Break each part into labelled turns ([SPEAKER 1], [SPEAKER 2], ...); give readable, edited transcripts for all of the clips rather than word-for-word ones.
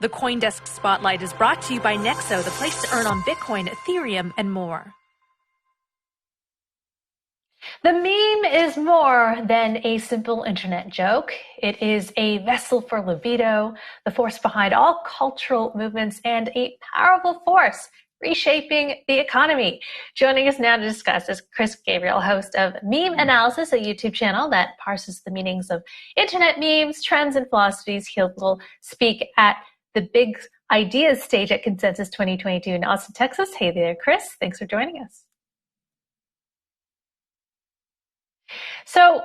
[SPEAKER 1] The CoinDesk Spotlight is brought to you by Nexo, the place to earn on Bitcoin, Ethereum, and more.
[SPEAKER 2] The meme is more than a simple internet joke. It is a vessel for libido, the force behind all cultural movements, and a powerful force reshaping the economy. Joining us now to discuss is Chris Gabriel, host of MemeAnalysis, a YouTube channel that parses the meanings of internet memes, trends, and philosophies. He will speak at the Big Ideas stage at Consensus 2022 in Austin, Texas. Hey there, Chris. Thanks for joining us. So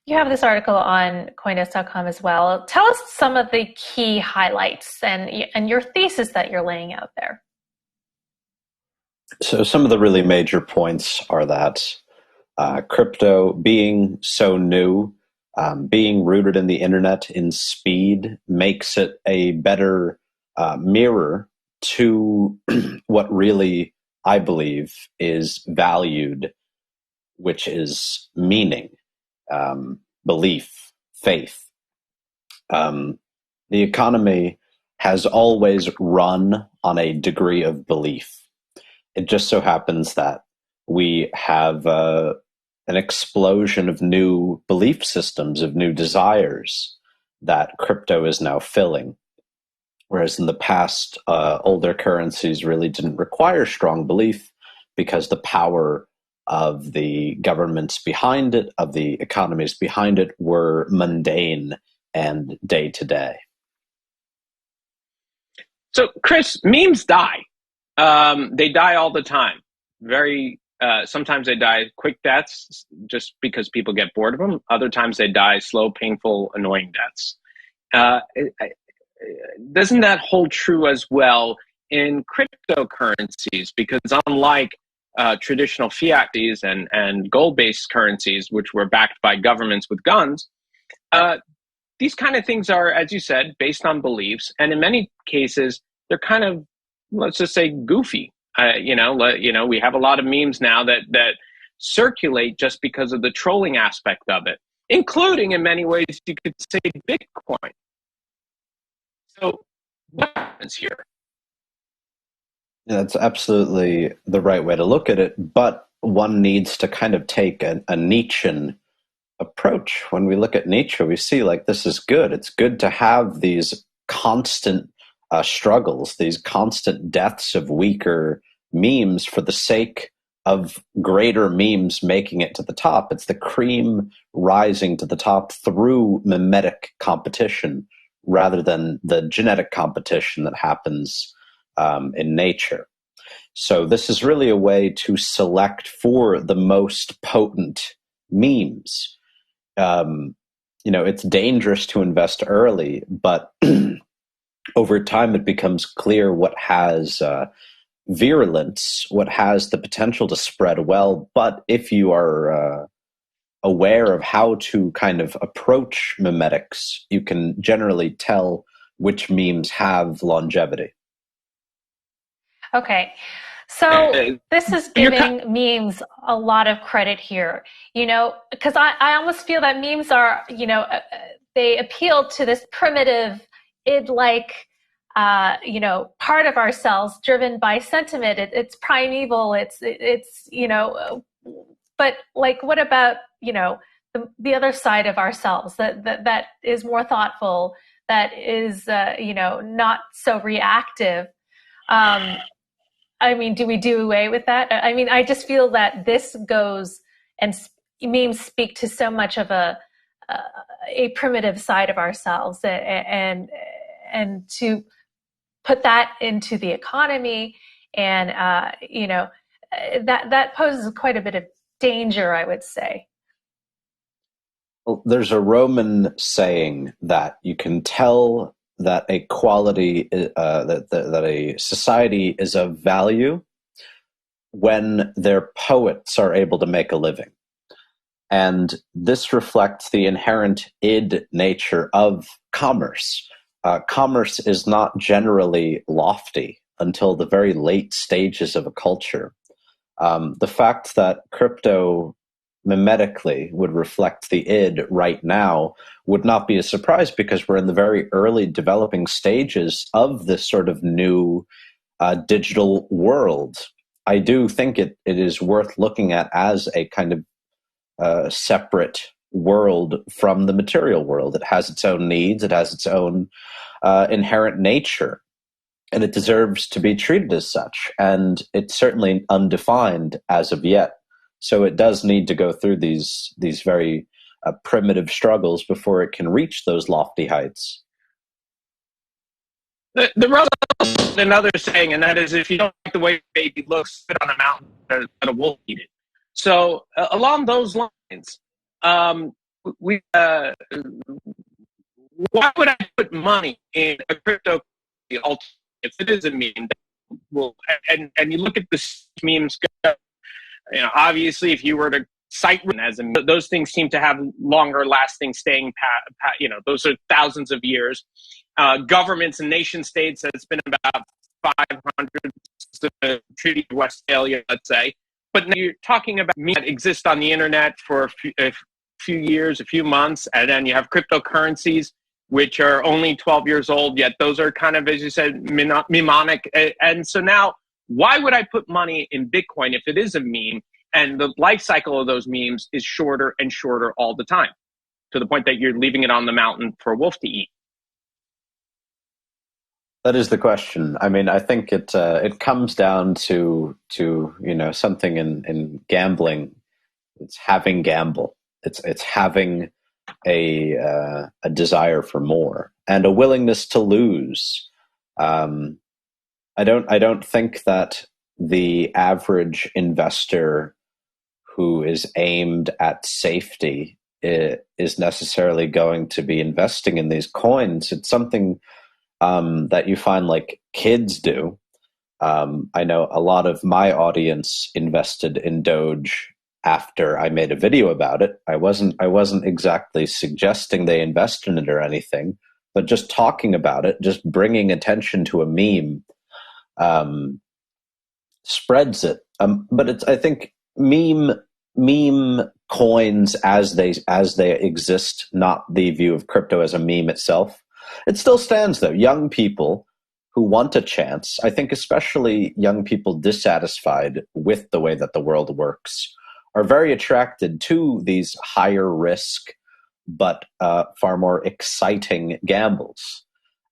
[SPEAKER 2] you have this article on CoinDesk.com as well. Tell us some of the key highlights and your thesis that you're laying out there.
[SPEAKER 3] So some of the really major points are that crypto being so new, being rooted in the internet in speed, makes it a better mirror to what really, I believe, is valued, which is meaning, belief, faith. The economy has always run on a degree of belief. It just so happens that we have an explosion of new belief systems, of new desires that crypto is now filling. Whereas in the past, older currencies really didn't require strong belief because the power of the governments behind it, of the economies behind it, were mundane and day to day.
[SPEAKER 4] So, Chris, memes die. They die all the time. Sometimes they die quick deaths just because people get bored of them. Other times they die slow, painful, annoying deaths. Doesn't that hold true as well in cryptocurrencies? Because unlike traditional fiat and gold-based currencies, which were backed by governments with guns, these kind of things are, as you said, based on beliefs, and in many cases, they're kind of, let's just say, goofy. We have a lot of memes now that circulate just because of the trolling aspect of it, including, in many ways, you could say Bitcoin. So, what happens here?
[SPEAKER 3] That's absolutely the right way to look at it, but one needs to kind of take a Nietzschean approach. When we look at Nietzsche, we see like this is good. It's good to have these constant struggles, these constant deaths of weaker memes for the sake of greater memes making it to the top. It's the cream rising to the top through mimetic competition rather than the genetic competition that happens in nature. So this is really a way to select for the most potent memes. It's dangerous to invest early, but over time it becomes clear what has virulence, what has the potential to spread well. But if you are aware of how to kind of approach memetics, you can generally tell which memes have longevity.
[SPEAKER 2] Okay, so this is giving memes a lot of credit here, because I almost feel that memes are, they appeal to this primitive, id-like, part of ourselves driven by sentiment. It's primeval. It's but like, what about, the other side of ourselves that is more thoughtful, that is, not so reactive? Do we do away with that? I just feel that this goes, and memes speak to so much of a primitive side of ourselves, and to put that into the economy, and that poses quite a bit of danger, I would say.
[SPEAKER 3] Well, there's a Roman saying that you can tell that a quality, that a society is of value when their poets are able to make a living. And this reflects the inherent id nature of commerce. Commerce is not generally lofty until the very late stages of a culture. The fact that crypto mimetically would reflect the id right now would not be a surprise, because we're in the very early developing stages of this sort of new digital world. I do think it is worth looking at as a kind of separate world from the material world. It has its own needs, it has its own inherent nature, and it deserves to be treated as such. And it's certainly undefined as of yet. So it does need to go through these very primitive struggles before it can reach those lofty heights.
[SPEAKER 4] The rub is another saying, and that is, if you don't like the way a baby looks, sit on a mountain and let a wolf eat it. So along those lines, why would I put money in a cryptocurrency if it is a meme? And you look at the memes, obviously, if you were to cite as a meme, those things seem to have longer lasting staying those are thousands of years. Governments and nation states, it's been about 500 the Treaty of Westphalia, let's say. But now you're talking about memes that exist on the internet for a few years, a few months, and then you have cryptocurrencies, which are only 12 years old, yet those are kind of, as you said, mnemonic. And so now, why would I put money in Bitcoin if it is a meme, and the life cycle of those memes is shorter and shorter all the time, to the point that you're leaving it on the mountain for a wolf to eat?
[SPEAKER 3] That is the question. I mean, I think it comes down to something in gambling. It's having gamble. It's having a desire for more and a willingness to lose. I don't think that the average investor who is aimed at safety is necessarily going to be investing in these coins. It's something that you find like kids do. I know a lot of my audience invested in Doge after I made a video about it. I wasn't exactly suggesting they invest in it or anything, but just talking about it, just bringing attention to a meme, spreads it. But I think meme coins as they exist, not the view of crypto as a meme itself. It still stands, though. Young people who want a chance, I think especially young people dissatisfied with the way that the world works, are very attracted to these higher risk but far more exciting gambles.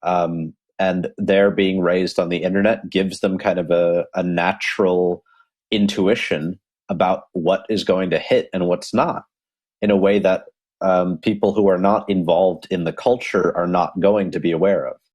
[SPEAKER 3] And their being raised on the internet gives them kind of a natural intuition about what is going to hit and what's not, in a way that people who are not involved in the culture are not going to be aware of.